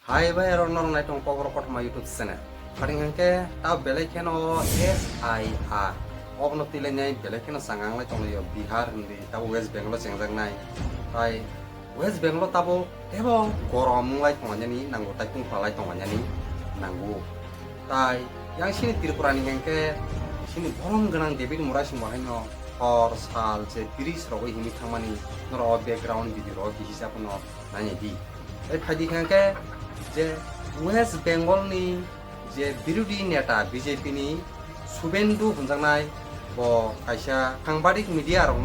Hai bay ron ron nai tong power kot ma YouTube channel. Paring hangke ta beleken o SIR. Obno tile nyai beleken sangang lai tong yo Bihar ndi ta West Bengal chengjang nai. Tai West Bengal tabo tebo gorom lai tong nyani nango tai tung palai tong nyani nango. Tai yang sini Tripura ni hangke sini borom ganang David Murai sing bahino or sal je tiris ro himi thamani noro background video ro ki hisap no nani di. Ei phadi hangke যে West বেঙ্গলনি যে বিরোধী নেতা বিজেপিনি শুভেন্দু হনজাংনাই ব কাইসা সাংবাদিক media রং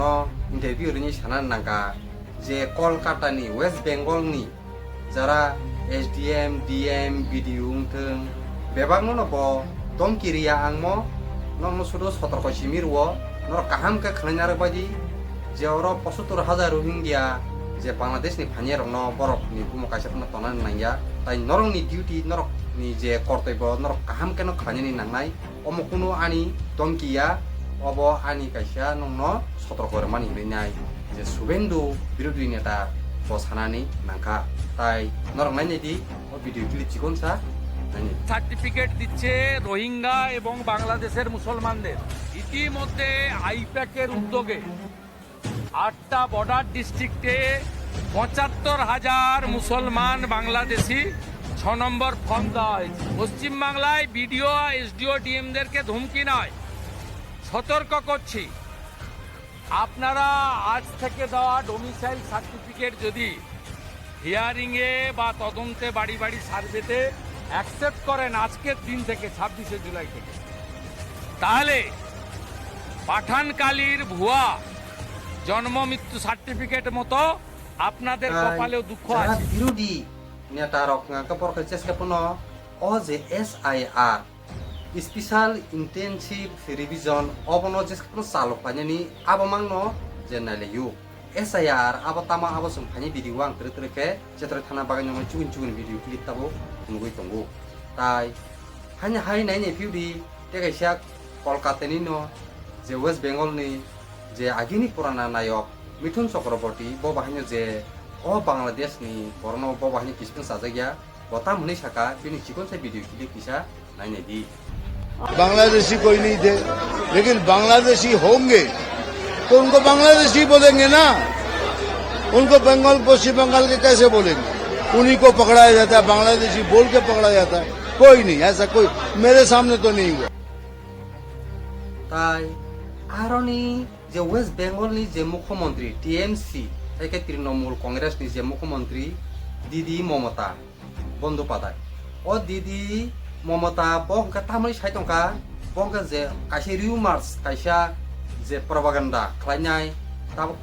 interview Rini Sanan নাঙ্কা যে কলকাতানি West বেঙ্গলনি যারা SDM DM বিডিউ উংথং বেবাংনো ব দমকিরিয়া আংমো নং শুধু সতর্ক সিমিরও নর কাহামকে খানার বাদি যে ওর ৭৫,০০০ রোহিঙ্গিয়া যে বাংলাদেশনি ফানিয়া রং বরফনি বুমো কাইসা তনান নাইয়া তাই নরংনি ডিউটি নরকনি যে কর্তব্য নরক কাহাম কেন খানি নাংনাই অমকুনো আনি দমকিয়া অব আনি কাইসা নংন সতর্ক মানি হইনাই যে শুভেন্দু বিরোধী নেতা বসানানি নাংখা তাই নরক নাইনি ও ভিডিও ক্লিপ চিকনসা নাইনি সার্টিফিকেট দিচ্ছে রোহিঙ্গা এবং বাংলাদেশের মুসলমানদের। ইতিমধ্যে আইপ্যাকের উদ্যোগে ৮টা বর্ডার ডিস্ট্রিক্টে ৭৫,০০০ মুসলমান বাংলাদেশি ৬ নম্বর ফর্ম দেওয়া হয়েছে। পশ্চিমবাংলায় বিডিও এসডিও ডিএমদেরকে ধমকি নয়, সতর্ক করছি, আপনারা আজ থেকে দেওয়া ডোমিসাইল সার্টিফিকেট যদি হিয়ারিংয়ে বা তদন্তে বাড়ি বাড়ি সার্ভেতে অ্যাকসেপ্ট করেন আজকের দিন থেকে ২৬শে জুলাই থেকে, তাহলে পাঠানকালীর ভুয়া জন্ম মৃত্যু সার্টিফিকেট মতো আপনাদের কপালেও দুঃখ আছে। বিরোধী নেতা রক কাপড় চেষ্টা পুনো ও যে SIR স্পেশাল ইন্টেনসিভ রিভিজন অবনো যেসপুনো চালক পানি আবমাংনো যে নাইলেয়ু SIR আবতামা আবসং ফানি ভিডিও আং ত্রে যেতরে থানা বাগান নয় চুগুন চুগুন ভিডিও ক্লিপ তাবো নুগুই তঙ্গু তাই ফানি হাই নাইনি ভিউডি টেকাইসা কলকাতানি ন যে ওয়েস্ট বেঙ্গলনি যে আগিনি পুরানা নায়ক মিঠুন চক্রবর্তী বাহিনী যে ও বাংলাদেশনি বরণ বাহিনী কিসপন সাজাগিয়া বতা মুনি সাকা बिनी चिकन से वीडियो क्लिप किसा नाइने दी। बांग्लादेशी कोई नहीं थे, लेकिन बांग्लादेशी होंगे तो उनको बांग्लादेशी बोलेंगे ना, उनको बंगाल पश्चिम बंगाल के कैसे बोलेंगे? उन्हीं को पकड़ाया जाता है, बांग्लादेशी बोल के पकड़ा जाता है। कोई नहीं, ऐसा कोई मेरे सामने तो नहीं हुआ। তাই আরনি যে ওয়েস্ট বেঙ্গলনি যে মুখ্যমন্ত্রী টিএমসি থেকে তৃণমূল কংগ্রেসনি যে মুখ্যমন্ত্রী দিদি মমতা বন্দ্যোপাধ্যায় ও দিদি মমতা বহকা তামনি সাইতংকা বহকা যে কাইসা রিউমার্স কাইসা যে প্রপাগান্ডা খালাইনাই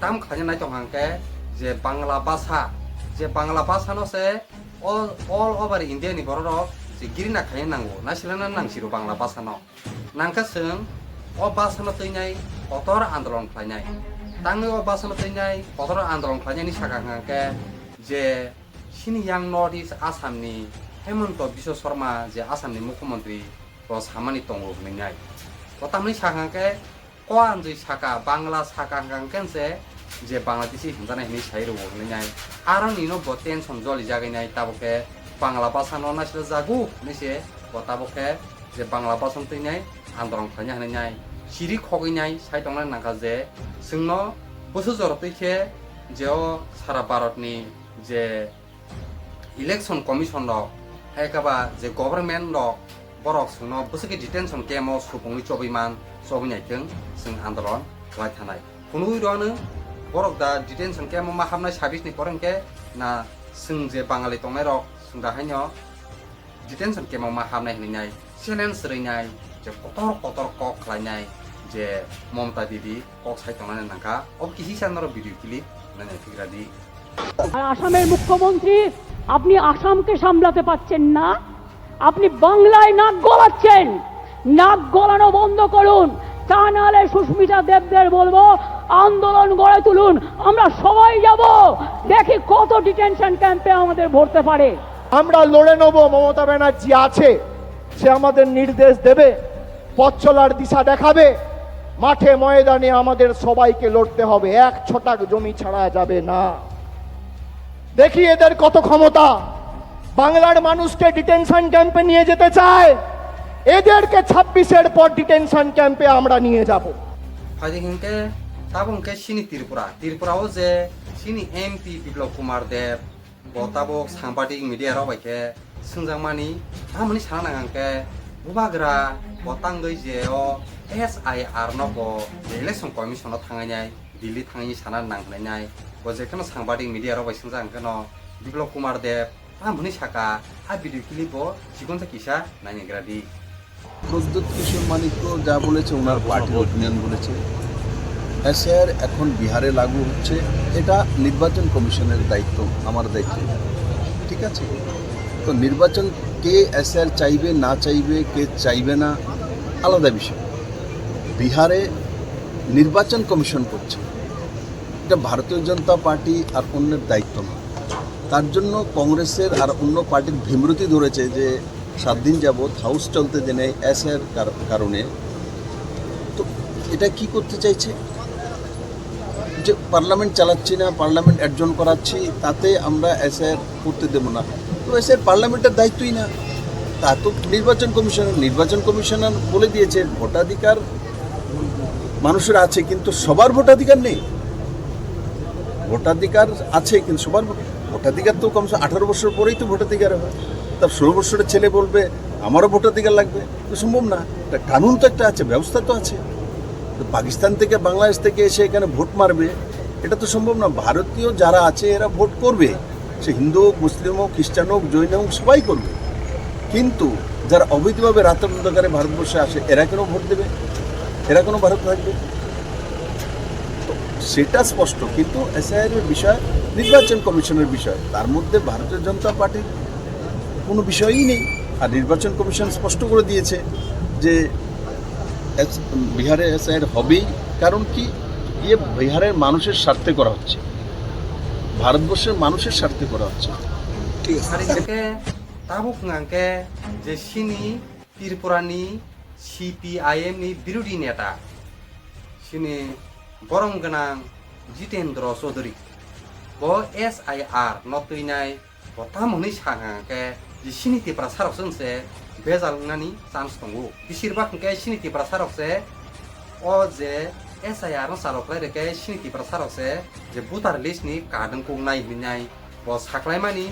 তাম খালাইনাই তংহাংকে যে বাংলা ভাষা নসে অল ওভার ইন্ডিয়ানি বড় যে গিরিনা খাই নাঙ্গো না সিলানা নাংসিরো বাংলা ভাষা নাংকা जों ও বাসানো তৈনাই কতর আন্দোলন খাইনাই তাঙ্গে ও বাসানো তৈনাই কতর আন্দোলন খাইনাইনি সাকাঙ্গাকে যে সিনিয়াং নর্থ ইস্ট আসামনি হেমন্ত বিশ্ব শর্মা যে আসামনি মুখ্যমন্ত্রী সামানি তঙ্গ হইনাই তামনি সাকাঙ্গাকে কোয়ানজই সাকা বাংলা সাকাঙ্গাকে যে বাংলাদেশি হিমজানাই হিনি সাইরো হইনাই আর নিনো ব টেনশন জলি জাগাইনাই তাবকে বাংলা ভাষানো নাসিল জাগু নিছে তাবকে যে বাংলা ভাষণ তৈনাই আন্দোলন খাইনা হইনাই সিরি খগইনাই সাইতংনা নাকা যে जोंनो बोसोर जरतैखे जे सारा भारतनि जे इलेक्शन कमिशन रक हायकाबा जे गभर्नमेंट रक बरक जोंनो बोसोरके डिटेंशन केमो सुबुंनि चबैमान चबैनायजों जों आन्दोलन खालाय थानाय खुनु इरानो बरक दा डिटेंशन केमो मा हाबनाय साबिसनि परंके ना जों जे बाङालि तंनाय रक जों दाहायनो डिटेंशन केमो मा हाबनाय हनैनाय चेलेन्ज रैनाय जे कतर कक खालायनाय যে মমতা দিদি কক সাইতংনানে নাকা ও কিহি সানর ভিডিও ক্লিপ নানে ফিগরা দি। আর আসামের মুখ্যমন্ত্রী আপনি আসামকে সামলাতে পাচ্ছেন না, আপনি বাংলায় নাক গলাচ্ছেন, নাক গলানো বন্ধ করুন, তা নাহলে সুস্মিতা দেবদের বলবো আন্দোলন গড়ে তুলুন, আমরা সবাই যাব, দেখি কত ডিটেনশন ক্যাম্পে আমাদের ভরতে পারে। আমরা লড়ে নেব, মমতা ব্যানার্জি আছে, সে আমাদের নির্দেশ দেবে, পথ চলার দিশা দেখাবে, মাঠে ময়দানে আমাদের সবাইকে লড়তে হবে, এক ছটাক জমি ছাড়া যাবে না। দেখি এদের কত ক্ষমতা, বাংলার মানুষকে ডিটেনশন ক্যাম্পে নিয়ে যেতে চায়, এদেরকে 26-এর পর ডিটেনশন ক্যাম্পে আমরা নিয়ে যাব। ফাইদিংকে তাবংকে সিনি ত্রিপুরাও যে সিনি এমপি বিপ্লব কুমার দেব বতাবক সাংবাদিক মিডিয়া রাবাইকে সোंजांमानि আমনি সানা নাগাंके बुबाग्रा बतांगै जेओ SIR नबो इलेक्शन कमिशन थांगायनाय दिल्ली थांगायनि साना नांनायनाय बजेखनो सांबादिक मिडिया राबाय सोंजांखनो বিপ্লব কুমার দেব আমনি সাকা आ ভিডিও ক্লিপ জীবনটা কিসা নাইগ্রাদি প্রদ্যুৎ কিশোর মানিক্য যা বলেছে ওনার পার্টির অপিনিয়ন বলেছে। এসআইআর এখন বিহারে লাগু হচ্ছে, এটা নির্বাচন কমিশনের দায়িত্ব, আমার দায়িত্ব, ঠিক আছে। তো নির্বাচন কে এসআইআর চাইবে না চাইবে, কে চাইবে না, আলাদা বিষয়। বিহারে নির্বাচন কমিশন করছে, এটা ভারতীয় জনতা পার্টি আর অন্যের দায়িত্ব না। তার জন্য কংগ্রেসের আর অন্য পার্টির ভীমরতি ধরেছে যে 7 দিন যাবৎ হাউস চলতে দেনে এসআইআর কারণে। তো এটা কি করতে চাইছে যে পার্লামেন্ট চালাচ্ছি না, পার্লামেন্ট অ্যাডজন করাচ্ছি, তাতে আমরা এসআইআর করতে দেবো না। তো এসআইআর পার্লামেন্টের দায়িত্বই না, তা তো নির্বাচন কমিশনার বলে দিয়েছে ভোটাধিকার মানুষের আছে, কিন্তু সবার ভোটাধিকার নেই। ভোটাধিকার আছে কিন্তু সবার ভোটাধিকার তো কমসে 18 বছর পরেই তো ভোটাধিকার হয়। তার 16 বছরের ছেলে বলবে আমারও ভোটাধিকার লাগবে, তো সম্ভব না। একটা কানুন তো একটা আছে, ব্যবস্থা তো আছে। তো পাকিস্তান থেকে বাংলাদেশ থেকে এসে এখানে ভোট মারবে, এটা তো সম্ভব না। ভারতীয় যারা আছে এরা ভোট করবে, সে হিন্দু হোক, মুসলিম হোক, খ্রিস্টান হোক, জৈন হোক, সবাই করবে। কিন্তু যারা অবৈধভাবে রাতের অন্ধকারে ভারতবর্ষে আসে এরা কেন ভোট দেবে, এরা কেন ভারত থাকবে? তো সেটা স্পষ্ট। কিন্তু এসআইআর বিষয় নির্বাচন কমিশনের বিষয়, তার মধ্যে ভারতীয় জনতা পার্টির কোনো বিষয়ই নেই। আর নির্বাচন কমিশন স্পষ্ট করে দিয়েছে যে বিহারে এসআইআর হবেই। কারণ কি, ইয়ে বিহারের মানুষের স্বার্থে করা হচ্ছে, ভারতবর্ষের মানুষের স্বার্থে করা হচ্ছে, ঠিক আছে। ফাইদিংকে তাবুক নাংকে যে সিনি ত্রিপুরানি CPIM नि বিরোধী নেতা সিনি বরং গোনাं জিতেন্দ্র চৌধুরী ब SIR नतुइनाय बतामनि सागांके जे सिनि टिप्रा सारकसनसे बेजालनानि चान्स दंगो बिसिरबा खंके सिनि टिप्रा सारकसे ओ जे SIR न सालकलायरेके सिनि टिप्रा सारकसे जे भोटार लिस्टनि कार्डन कुंनाय बिनाय ब साख्लायमानि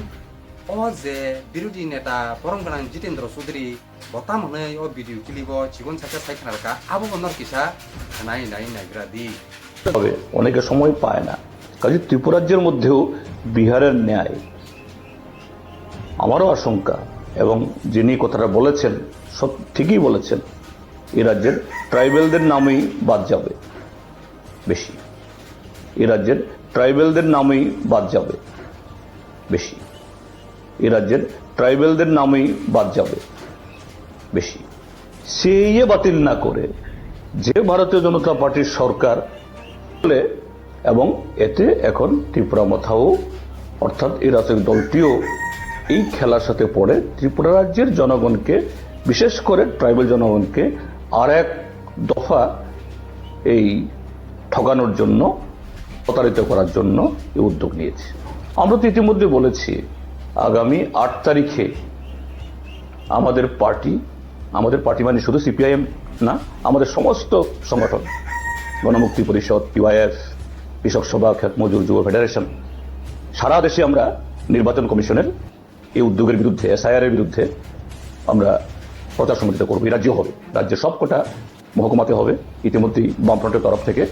ओ जे बिरोधी नेता बरं गोनां जितेन्द्र चौधुरी बतामनै ओ भिडिओ क्लिप जीवन साथे साइखानारका आबो बनर किसा नायग्रादी তবে অনেকে সময় পায় না। কাজে ত্রিপুরাজ্যের মধ্যেও বিহারের ন্যায় আমারও আশঙ্কা, এবং যিনি কথাটা বলেছেন সব ঠিকই বলেছেন, এই রাজ্যের ট্রাইবেলদের নামই বাদ যাবে বেশি, এই রাজ্যের ট্রাইবেলদের নামই বাদ যাবে বেশি, এই রাজ্যের ট্রাইবেলদের নামই বাদ যাবে বেশি। সেই বাতিল না করে যে ভারতীয় জনতা পার্টির সরকার এবং এতে এখন ত্রিপুরা মাথাও অর্থাৎ এই রাজনৈতিক দলটিও এই খেলার সাথে পড়ে ত্রিপুরা রাজ্যের জনগণকে, বিশেষ করে ট্রাইবাল জনগণকে আর এক দফা এই ঠকানোর জন্য, প্রতারিত করার জন্য এই উদ্যোগ নিয়েছে। আমরা তো ইতিমধ্যে বলেছি আগামী 8 তারিখে আমাদের পার্টি মানে শুধু CPIM না, আমাদের সমস্ত সংগঠন, গণমুক্তি পরিষদ, PYF, কৃষক সভা, খেত মজুর, যুব ফেডারেশন, সারা দেশে আমরা নির্বাচন কমিশনের এই উদ্যোগের বিরুদ্ধে, SIR এর বিরুদ্ধে আমরা প্রচার সংগঠিত করবো। এই রাজ্য হবে, রাজ্যের সবকটা মহকুমাতে হবে। ইতিমধ্যেই বামফ্রন্টের তরফ থেকে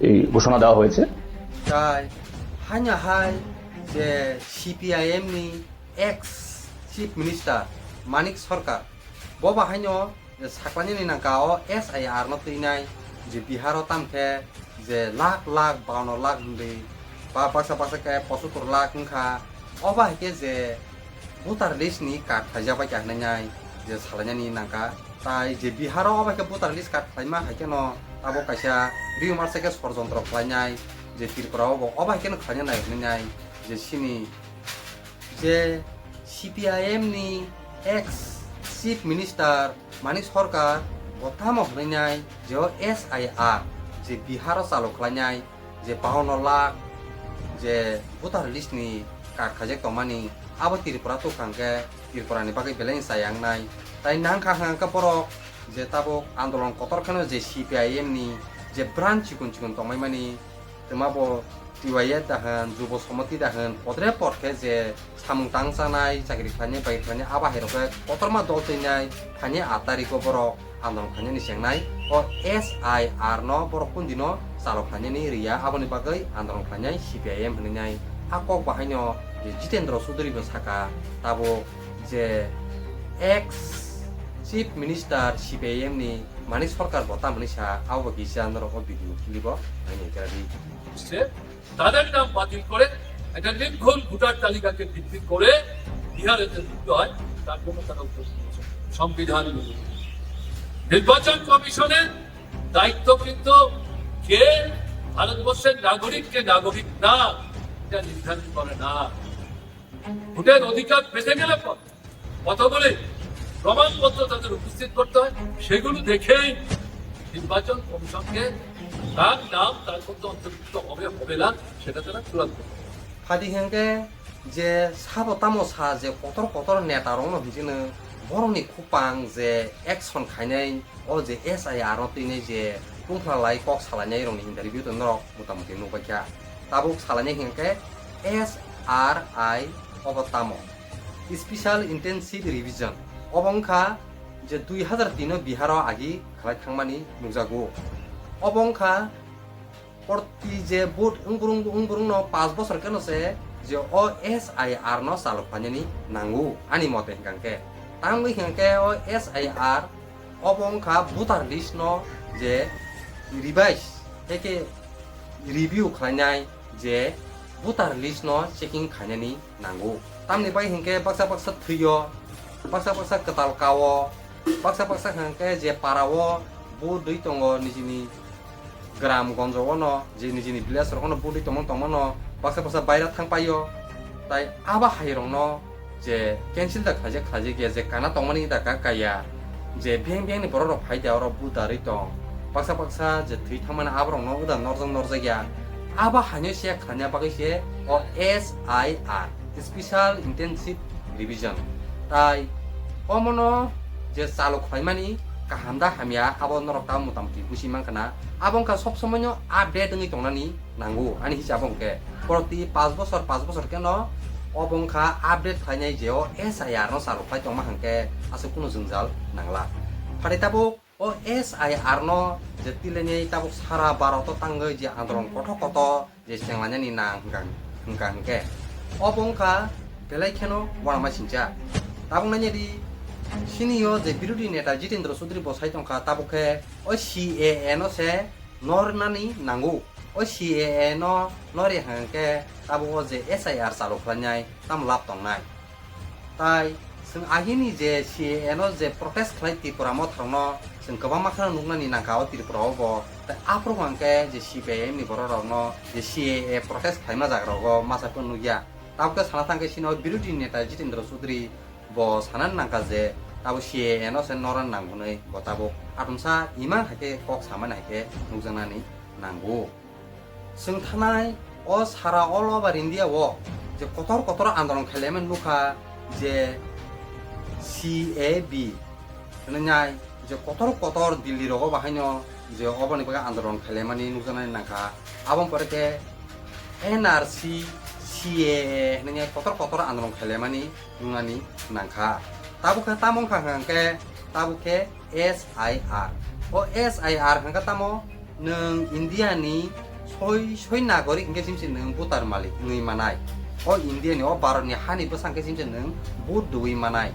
এই ঘোষণা দেওয়া হয়েছে। তাই হাই যে CPIM नि एक्स চিফ মিনিস্টার মানিক সরকার ববা হাইনো যে সাকলানি নাকাও SIR নতুইনাই যে বিহারও তামকে যে লাখ 52 লাখ হুন্दै বা বাক্সাকে 75 লাখ হংখা অবা হেকে যে ভোটার লিস্টনি কার্ড খাইজাबाय थानाय যে সালানি নাকা তাই যে বিহারও অবাকে ভোটার লিস্ট কার্ড খাইমা হাইকেন তাবো কাইসা রিউমারসকে ষড়যন্ত্র খাইनाय যে ত্রিপুরাও অবাকে খাইनाय नायनाय যে সিনি যে CPIM नि एक्स চিফ মিনিস্টার মানিক সরকার বথাম হইনাय যে SIR যে বিহার চালু খাইनाय যে 52 লাখ যে ভোটার লিস্টনি কার্ড খাইजे तमानि abo Tripura to kangke Tripura ni bagai beleng sayang nai tai nang kangka borok je tabuk andolon kotor khano je CPIM ni je branch chikun tongmai mani temabo tiwaya dahan jubo somati dahan podre porke je samung tangsanai chakri khane bai khane aba heroke kotor ma dol tinai khane atari ko borok andolon khane ni sengnai o SIR no borok kundino salo khane ni ria abo ni bagai andolon khane CPIM hninai akok bahaino je Jitendra Chaudhary bo saka tabo je ex Chief Minister CPIM ni Manik Sarkar botam ni sa abo gisiandro o video kilibo ani keradi হচ্ছে তাদের নাম বাতিল করে একটা নির্ভুল voter তালিকাকে ভিত্তি করে বিহারে যে যুক্ত হয় তার জন্য তারা উত্তর দিয়েছে। সংবিধান অনুযায়ী। নির্বাচন কমিশনের দায়িত্ব কিন্তু কে ভারতবর্ষের নাগরিককে নাগরিক না এটা নির্ধারণ করে না। ভোটের অধিকার পেতে গেলে পর কতগুলি প্রমাণপত্র তাদের উপস্থিত করতে হয় সেগুলো দেখেই নির্বাচন কমিশনকে তার নাম তার মধ্যে অন্তর্ভুক্ত হবে হবে না সেটা তারা চূড়ান্ত করবে। Hadi hengke je sabo tamo sa je kotor neta rong no hijine boroni kupang je action khainai o je SIR no tine je pungpla lai kok salanya rong ni interview to no mutamuti no bakya tabuk salanya hengke SRI obotamo Special Intensive Revision obongkha je 2003 biharo agi khalai thangmani nugjago obongkha Porti je boot ungburung no 5 bosor keno se je o SIR no salopanya ni nangu ani mote hingke tangwi hingke o SIR obongkha voter list no je revise eke review khanai je voter list no checking khanani nangu tamni bai hingke baksa thuyo baksa ketal kawo baksa hingke je parawo bu dui tongo nijini gram gonjo ono je nijini village rokono budi tomono baksa baira thangpayo tai aba hairong no je cancel da khaje ge je kana tongmani da kaya je beng ni borok rok phaida oro budari tong baksa je thui thangmana abrong no uda norjagya aba hanyo se khanya bagai se o SIR Special Intensive Revision tai omono je salok khaimani kahamda hamya abo norok ta mutamti busimang kana abongka sob somonyo update ngi tongnani nangu ani hisabongke proti 5 bosor keno obongka update khainai jeo SIR no saru phai tongma hangke asu kuno jungjal nangla phari tabuk o SIR no je tileni tabuk sara barato tangai je andron koto je senglanya ni nang hangke obongka belai keno warma sinja tabung nanya di Siniyo je birudi neta Jitendra Chaudhary bo sai tongkha tabukhe o CAA no se nornani nangu o CAA no nori hangke tabuko je SIR salu khlanyai tam lap tongnai tai sing ahini je CAA no je protest khlai Tripura mo thrangno sing kabang makhana nungnani nangka o Tripura bo tai apro hangke je CPIM ni borok rok no je CAA protest khlaima jagrogo masa pun nugya tabukhe sana thangke sino birudi neta Jitendra Chaudhary bo sanan nangka je tabu CAA no sen noran nangunai bo tabu atumsa imang hake kok saman hake nungjanani nangu sing thanai o sara all over India wo je kotor andolon khalemen lukha je CAB nanyai je kotor Delhi rogo bahaino je oboni baga andolon khalemani nungjanani nangka abong poreke NRC CAA nanyai kotor andolon khalemani nungani nangka tabukhe tamong khangke tabukhe SIR o SIR hangka tamo nung India ni soi nagorik hingke simsin nung voter malik nui manai o India ni o Bharat ni hani bosangke simsin nung vote dui manai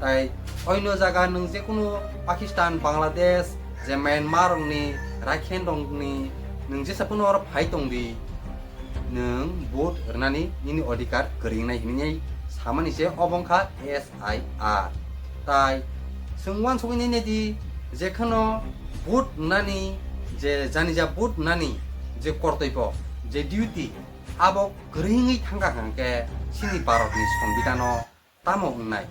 tai oino jaga nung je kuno Pakistan Bangladesh je Myanmar ni Rakhine dong ni nung je sapuno or phai tong di nung vote rnani nini odhikar geringnai hini samani se obongkha SIR tai sungwan sugini ne di jekhano vote nani je janija vote nani je kortoipo je duty abo gringi thangka hangke sini Bharat ni সংবিধানো tamo ungnai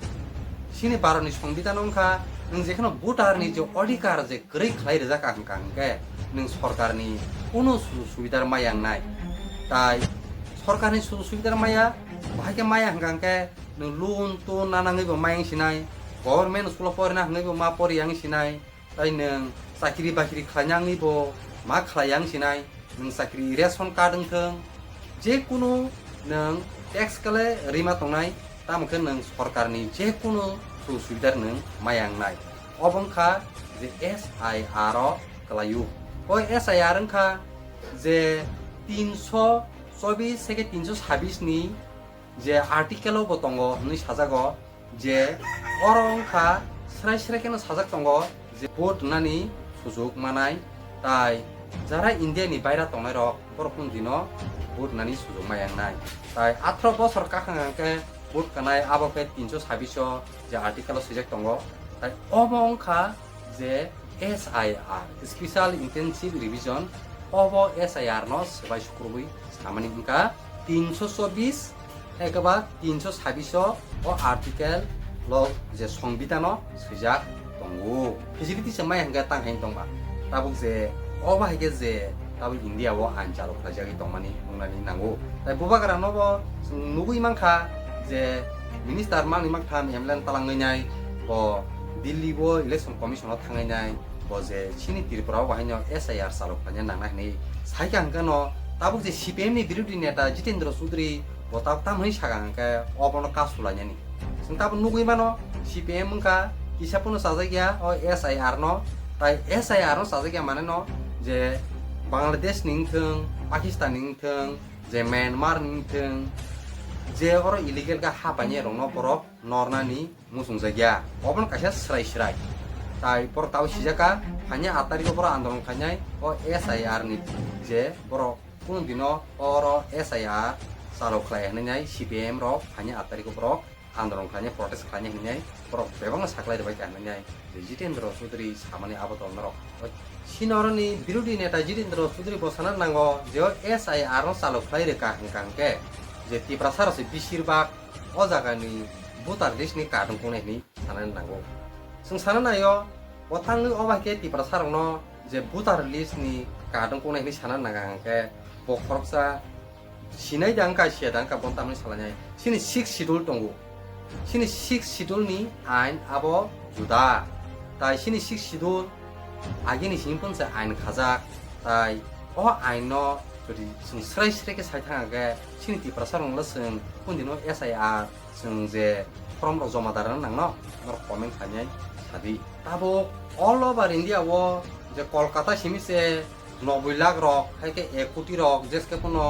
sini Bharat ni সংবিধানো ongkha nung jekhano voter ni je odhikar je gri khlai rejak hangke nung sarkar ni kono subidar mayang nai tai sarkar ni subidar maya bahage maya hangke nung loan to nanangai bo mayang sinai government school porina hangai bo ma poriyang sinai tai nung sakiri bakiri khlanyang ni bo ma khlayang sinai nung sakiri ration card thung je kuno nung tax kale rima tongnai tamke nung sarkar ni je kuno সুবিধার নং মায়াং নাই অবংখা যে SIR কলায়ু ওই SIR খা যে 324 থেকে 326 নি যে আর্টিকেল বতঙ্গ হনি সাজাগ যে অরংখা স্রাই স্রাই কেন সাজাক তঙ্গ যে ভোট নানি সুযোগ মানাই তাই যারা ইন্ডিয়ানি বাইরা তংনাই রক বরফুন দিন ভোট নানি সুযোগ মায়াং নাই তাই 18 বছর কাখাঙ্গাকে ভোট কানাই আবকে 326 যে আর্টিকেল সুযোগ তঙ্গ তাই অবংখা যে SIR special intensive revision of SIR ন সবাই শুক্রবই সামানি ইনকা 324 একবা 326 ও আর্টিকেল ল যে সংবিধান সুজাক তঙ্গু ফেসিলিটি সমাই হাঙ্গা তাংহাই তংবা তাবুক যে অবা হেগে যে তাবু ইন্ডিয়া ও আনজালো ফাজাগি তংমানি বুংনানি নাঙ্গু তাই বুবাগারা নব নুগুই মাংখা যে মিনিস্টার মাংনি মাংথাম এমলেন তালাংনাই ব দিল্লি ব ইলেকশন কমিশন থাঙ্গাইনাই ব যে চিনি ত্রিপুরা বাহিনী SIR চালক ফাজা নাংনাই সাইকা হাঙ্গানো তাবুক যে CPM ni বিরোধী নেতা জিতেন্দ্র চৌধুরী ব তাব তামহৈ সাগাঙ্কা অবন কাসুলাইনি जों ताबो नुगैमानो CPM मुंखा किसापुनो साजागिया ओ SIR न ताई SIR न साजागिया माने न जे बांग्लादेश निंथों पाकिस्तान निंथों जे म्यांमार निंथों जे और इलीगल का हाबानि रंनो बरफ नरनानि मुसुं जागिया अबन कासे स्राय स्राय ताई पर ताव सिजाका हानिया आतारि को पर आंदोलन खानाय ओ SIR नि जे बर कुन दिनो और SIR सालो खलाय हननाय CPM रो हानिया आतारि को बर आंदोलन खाने प्रोटेस्ट खाने हिने पर बेबां साख्लाय रबाय थानाय जितेन्द्र चौधुरी सामानि आबद नरक सिनरनि बिरोधी नेता जितेन्द्र चौधुरी बसाना नांगो जे SIR न चालक खाय रे कांके जे तिप्रासार से बिसिरबाग अ जागानि भोटार लिस्टनि कार्ड कोनायनि सानानै नांगौ जों साना नायो अथांनि अबाके तिप्रासार न जे भोटार लिस्टनि कार्ड कोनायनि साना नांगांके बखरसा सिनाय दांका सिया दांका बनतामनि सालायनाय सिनि 6 शिड्यूल दंगो सिनि 6 शिड्यूल नि आइन आबो जुदा ताई सिनि 6 शिड्यूल आगेनि सिंपनसे आइन खाजाक ताई अ आइन न जदि जों स्राय स्रायके सायथांगे सिनि तिप्रासार नंला जों कुनदिनो SIR जों जे फर्म र जमा दारन नांनो नर कमेन्ट खानाय सादि ताबो अल ओभार इंडिया वो जे कलकाता सिमिसे 90 लाख रक हायके 1 कोटी रक जेसके पुनो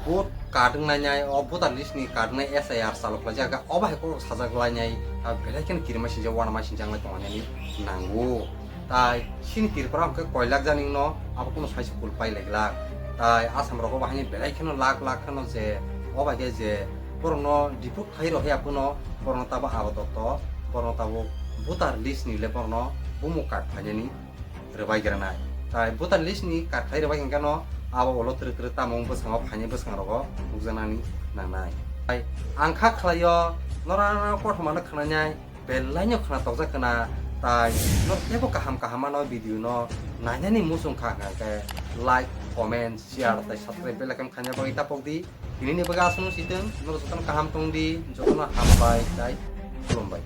भोट कार्डनाय अ भोटार लिस्टनि कार्डनाय SIR चालकला जागा अबाहेको साजागलायनाय बेलायकेन किरमासि जे वाना मासि जांलाय तंगानायनि नांगौ ताई सिनि तिरफ्रा हमके कय लाख जानिं न आबो कोनो साइस फुल पाइ लाख ताई आसाम रको बाहानि बेलायकेन लाख लाख खनो जे अबागे जे बरनो डिपुट खाइ रहे आपुनो बरनो ताबो आबदत बरनो ताबो भोटार लिस्टनि ले बरनो बुमु कार्ड फायनायनि रबायग्रानाय ताई भोटार लिस्टनि कार्ड खाइ रबायगेन आबो अल त्र तामं बसाङाव फायनाय बसाङारगो नुजानानि नांनाय ताई आंखा खलायो नराना कथमानो खनाय बेलायनो खना तगजाखना ताई न एबो काहामानो भिडिअ न नायनानि मुसुं खागाके लाइक कमेन्ट शेयार ताई सब्सक्राइब बेलाकेम खानाय बगै तापकदि दिनैनि बगा आसनु सितों न जतन काहाम तंदि जतन हामबाय ताई खुलुमबाय।